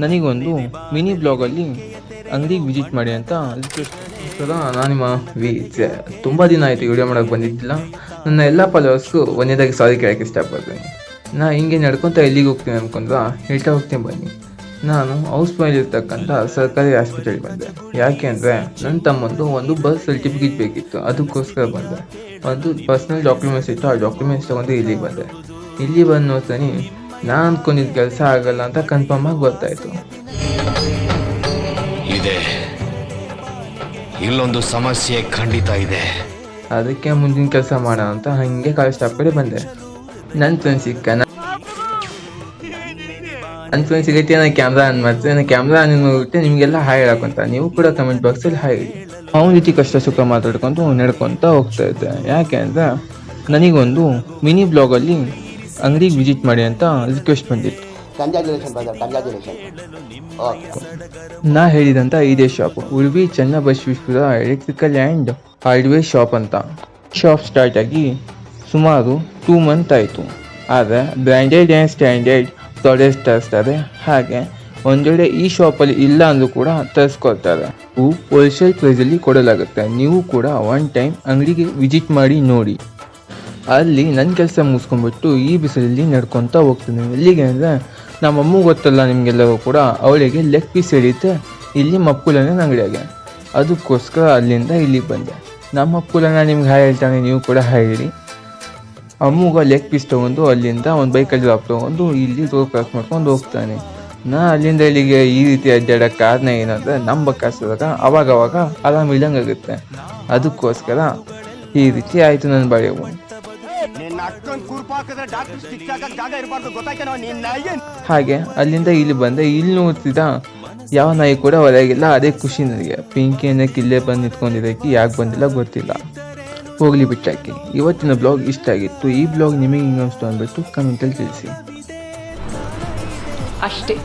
ನನಗೊಂದು ಮಿನಿ ಬ್ಲಾಗಲ್ಲಿ ಅಂಗಡಿಗೆ ವಿಸಿಟ್ ಮಾಡಿ ಅಂತ ರಿಕ್ವೆಸ್ಟ್. ನಾನು ನಿಮ್ಮ ತುಂಬ ದಿನ ಆಯಿತು ವಿಡಿಯೋ ಮಾಡೋಕ್ಕೆ ಬಂದಿದ್ದಿಲ್ಲ. ನನ್ನ ಎಲ್ಲ ಫಾಲೋವರ್ಸ್ಗೂ ಒಂದೇದಾಗಿ ಸಾರಿ ಕೇಳೋಕ್ಕೆ ಇಷ್ಟಪಡ್ತೀನಿ. ಹಿಂಗೆ ನಡ್ಕೊತ ಎಲ್ಲಿಗೆ ಹೋಗ್ತೀನಿ ಅಂದ್ಕೊಂಡ್ರೆ ಹೇಳ್ತಾ ಹೋಗ್ತೀನಿ ಬನ್ನಿ. ನಾನು ಹೌಸ್ ಮೇಲಿರ್ತಕ್ಕಂಥ ಸರ್ಕಾರಿ ಹಾಸ್ಪಿಟಲ್ಗೆ ಬಂದೆ. ಯಾಕೆ ಅಂದರೆ ನನ್ನ ತಮ್ಮಂದು ಒಂದು ಬರ್ತ್ ಸರ್ಟಿಫಿಕೇಟ್ ಬೇಕಿತ್ತು, ಅದಕ್ಕೋಸ್ಕರ ಬಂದೆ. ಒಂದು ಪರ್ಸ್ನಲ್ ಡಾಕ್ಯುಮೆಂಟ್ಸ್ ಇತ್ತು, ಆ ಡಾಕ್ಯುಮೆಂಟ್ಸ್ ತೊಗೊಂಡು ಇಲ್ಲಿಗೆ ಬಂದೆ. ಇಲ್ಲಿ ಬಂದು ನೋಡ್ತೀನಿ ನಾನು ಅಂದ್ಕೊಂಡಿದ್ದ ಕೆಲಸ ಆಗಲ್ಲ ಅಂತ ಕನ್ಫರ್ಮ್ ಆಗಿ ಗೊತ್ತಾಯಿತು. ಇದೆ ಇಲ್ಲೊಂದು ಸಮಸ್ಯೆ ಖಂಡಿತ ಇದೆ. ಅದಕ್ಕೆ ಮುಂದಿನ ಕೆಲಸ ಮಾಡೋಣ ಅಂತ ಹಾಗೆ ಕಾಲೇಜ್ ಸ್ಟಾಪ್ ಕಡೆ ಬಂದೆ. ನನ್ನ ಫ್ರೆಂಡ್ ಸಿಕ್ಕ. ನನ್ನ ಫ್ರೆಂಡ್ ಸಿಗತ್ತೆ, ನಾನು ಕ್ಯಾಮ್ರಾ ಆನ್ ಮಾಡ್ತೀನಿ. ನಾನು ಕ್ಯಾಮ್ರಾ ಆನ್ ಮಾಡಿಬಿಟ್ಟೆ ನಿಮಗೆಲ್ಲ ಹಾಯ್ ಹೇಳಕ್ಕಂತ. ನೀವು ಕೂಡ ಕಮೆಂಟ್ ಬಾಕ್ಸಲ್ಲಿ ಹಾಯ್ ಹೇಳಿ. ಅವನ ಜೊತೆ ಕಷ್ಟ ಸುಖ ಮಾತಾಡ್ಕೊತ ನಡ್ಕೊತ ಹೋಗ್ತಾ ಇದ್ದೆ. ಯಾಕೆ ಅಂದರೆ ನನಗೊಂದು ಮಿನಿ ಬ್ಲಾಗಲ್ಲಿ ಅಂಗಡಿಗೆ ವಿಸಿಟ್ ಮಾಡಿ ಅಂತ ರಿಕ್ವೆಸ್ಟ್ ಬಂದಿತ್ತು. ನಾ ಹೇಳಿದಂಥ ಇದೇ shop, Udupi Channabasaveshwara electrical and hardware shop ಅಂತ. ಶಾಪ್ ಸ್ಟಾರ್ಟ್ ಆಗಿ ಸುಮಾರು 2 ಮಂತ್ ಆಯಿತು. ಆದರೆ ಬ್ರ್ಯಾಂಡೆಡ್ ಆ್ಯಂಡ್ ಸ್ಟ್ಯಾಂಡರ್ಡ್ ಪ್ರಾಡಕ್ಟ್ಸ್ ತರಿಸ್ತಾರೆ. ಹಾಗೆ ಒಂದೆಡೆ ಈ ಶಾಪಲ್ಲಿ ಇಲ್ಲ ಅಂದರೂ ಕೂಡ ತರಿಸ್ಕೊಳ್ತಾರೆ. ಹೋಲ್ಸೇಲ್ ಪ್ರೈಸಲ್ಲಿ ಕೊಡಲಾಗುತ್ತೆ. ನೀವು ಕೂಡ ಒನ್ ಟೈಮ್ ಅಂಗಡಿಗೆ ವಿಸಿಟ್ ಮಾಡಿ ನೋಡಿ. ಅಲ್ಲಿ ನನ್ನ ಕೆಲಸ ಮುಗಿಸ್ಕೊಂಡ್ಬಿಟ್ಟು ಈ ಬಿಸಿಲಲ್ಲಿ ನಡ್ಕೊತ ಹೋಗ್ತೀನಿ. ಎಲ್ಲಿಗೆ ಅಂದರೆ ನಮ್ಮಮ್ಮ ಗೊತ್ತಲ್ಲ ನಿಮಗೆಲ್ಲರೂ ಕೂಡ, ಅವಳಿಗೆ ಲೆಗ್ ಪೀಸ್ ಹಿಡಿಯುತ್ತೆ ಇಲ್ಲಿ ಮಕ್ಕಳನ್ನ ಅಂಗಡಿಯಾಗೆ. ಅದಕ್ಕೋಸ್ಕರ ಅಲ್ಲಿಂದ ಇಲ್ಲಿಗೆ ಬಂದೆ. ನಮ್ಮ ಮಕ್ಕಳನ್ನ ನಿಮ್ಗೆ ಹಾಯ್ ಹೇಳ್ತಾನೆ, ನೀವು ಕೂಡ ಹಾಯ್ ಹೇಳಿ. ಅಮ್ಮಗ ಲೆಗ್ ಪೀಸ್ ತೊಗೊಂಡು ಅಲ್ಲಿಂದ ಒಂದು ಬೈಕಲ್ಲಿ ಡ್ರಾಪ್ ತೊಗೊಂಡು ಇಲ್ಲಿ ರೋಡ್ ಕ್ರಾಸ್ ಮಾಡ್ಕೊಂಡು ಹೋಗ್ತಾನೆ. ಅಲ್ಲಿಂದ ಇಲ್ಲಿಗೆ ಈ ರೀತಿ ಅಡ್ಡಾಡೋ ಕಾರಣ ಏನಂದರೆ ನಮ್ಮ ಬಕ್ಕಾಸಿದಾಗ ಅವಾಗವಾಗ ಆರಾಮ ಇಲ್ಲಂಗಾಗುತ್ತೆ. ಅದಕ್ಕೋಸ್ಕರ ಈ ರೀತಿ ಆಯಿತು ನನ್ನ ಬಾಳೆವು. ಹಾಗೆ ಅಲ್ಲಿಂದ ಇಲ್ಲಿ ಬಂದೆ. ಇಲ್ಲಿ ನೋಡ್ತಿದ್ದ ಯಾವ ನಾಯಿ ಕೂಡ ಹೊರಗಿಲ್ಲ. ಅದೇ ಖುಷಿ ನನಗೆ. ಪಿಂಕಿ ಅನ್ನಕ್ಕೆ ಇಲ್ಲೇ ಬಂದು ನಿಂತ್ಕೊಂಡಿದ್ದಕ್ಕೆ ಯಾಕೆ ಬಂದಿಲ್ಲ ಗೊತ್ತಿಲ್ಲ. ಹೋಗ್ಲಿ ಬಿಟ್ಟಾಕಿ. ಇವತ್ತಿನ ಬ್ಲಾಗ್ ಇಷ್ಟ ಆಗಿತ್ತು. ಈ ಬ್ಲಾಗ್ ನಿಮಗೆ ಹಿಂಗೆ ಅನಿಸ್ತು ಅಂದ್ಬಿಟ್ಟು ಕಮೆಂಟಲ್ಲಿ ತಿಳಿಸಿ ಅಷ್ಟೇ.